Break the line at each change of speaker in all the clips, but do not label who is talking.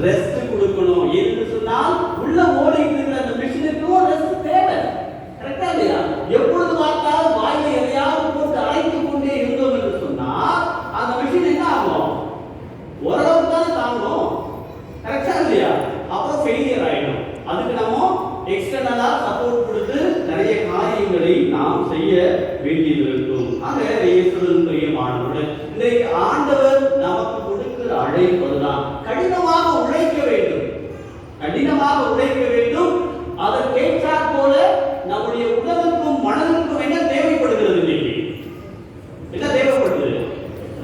Rest கொடுக்கணும். என்று சொன்னால் உள்ள ஓடிட்டு இருக்கிற அந்த மிஷினுக்கும் ரெஸ்ட் தேவை. கரெக்டா இல்லையா? எப்பொழுது பார்த்தாலும் வாயில எதையாவது போட்டு அழைத்துக் கொண்டே இருந்தோம் என்று சொன்னால் அந்த மிஷின் என்ன ஆகும்? ஓரளவுக்கு தான் தாங்கும். கரெக்டா இல்லையா? அப்புறம் ஃபெயிலியர் ஆயிடும். அதுக்கு நம்ம எக்ஸ்டர்னலா சப்போர்ட் கொடுத்து நிறைய காரியங்களை நாம் செய்ய வேண்டியது இருக்கும். ஆக இயேசுவின் பிரியமானவர்களே, இன்றைக்கு ஆண்டவர் நமக்கு கொடுக்கிற அழைப்பு அதுதான். கடினமாக உழைக்க வேண்டும், கடினமாக உழைக்க வேண்டும். அதற்கேற்றாற் போல நம்முடைய உடலுக்கும் மனதிற்கும் என்ன தேவைப்படுகிறது? இன்னைக்கு என்ன தேவைப்படுது?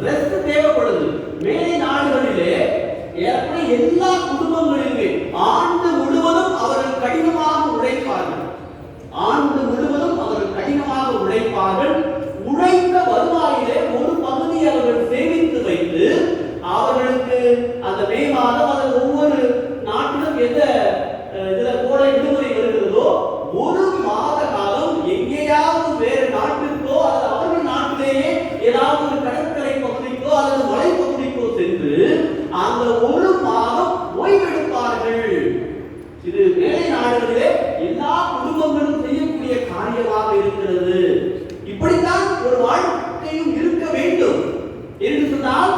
ரெஸ்ட் தேவைப்படுது. மேலை நாடுகளிலே ஏற்கனவே எல்லா குடும்பங்களிலுமே ஆண்டு முழுவதும் அவர்கள் கடினமாக உழைப்பார்கள். ஆண்டு முழுவதும் அவர்கள் கடினமாக உழைப்பார்கள். உழைத்த வருவாயிலே ஒரு பகுதி அவர்கள் சேமித்து வைத்து அவர்களுக்கு அந்த மே மாதம் அல்லது ஒவ்வொரு நாட்டிலும் எந்த இதுல கோடை விடுமுறை வருகிறதோ ஒரு மாத காலம் எங்கேயாவது வேறு நாட்டிற்கோ அல்லது அவர்கள் நாட்டிலேயே ஏதாவது ஒரு கடற்கரை பகுதிக்கோ அல்லது மலைப்பகுதிக்கோ சென்று அந்த ஒரு மாதம் ஓய்வெடுப்பார்கள். இது மேலை நாடுகளிலே எல்லா குடும்பங்களும் செய்யக்கூடிய காரியமாக இருக்கிறது. இப்படித்தான் ஒரு வாழ்க்கையும் இருக்க வேண்டும். என்று சொன்னால்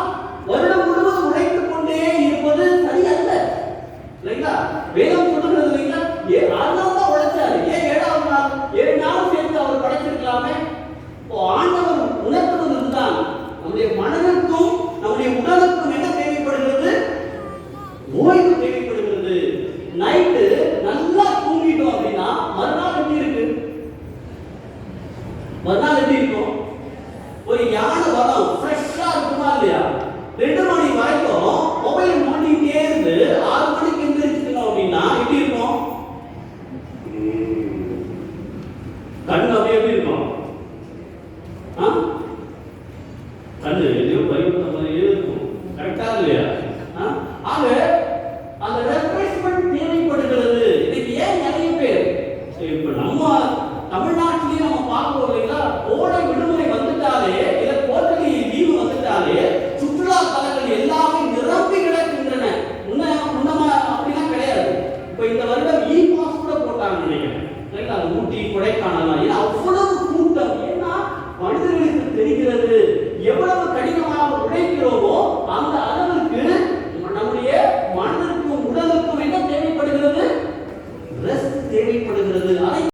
வருடம் முழுவதும் உழைத்துக் கொண்டே இருப்பது சரியல்ல. இல்லைங்களா? வேதம் சொல்லுகிறது இல்லைங்களா? அதனால்தான் உழைச்சாரு. ஏன் 7ஆம் நாள் 7 நாள் சேர்த்து அவர் படைச்சிருக்கலாமே. ஆண்டவர் உணர்த்துவது இதுதான். நம்முடைய மனதிற்கும் நம்முடைய உடலுக்கும் என்ன தேவைப்படுகிறது? ஓய்வு தேவைப்படுகிறது. நைட்டு நல்லா தூங்கிட்டோம் அப்படின்னா மறுநாள் எப்படி இருக்கு? மறுநாள்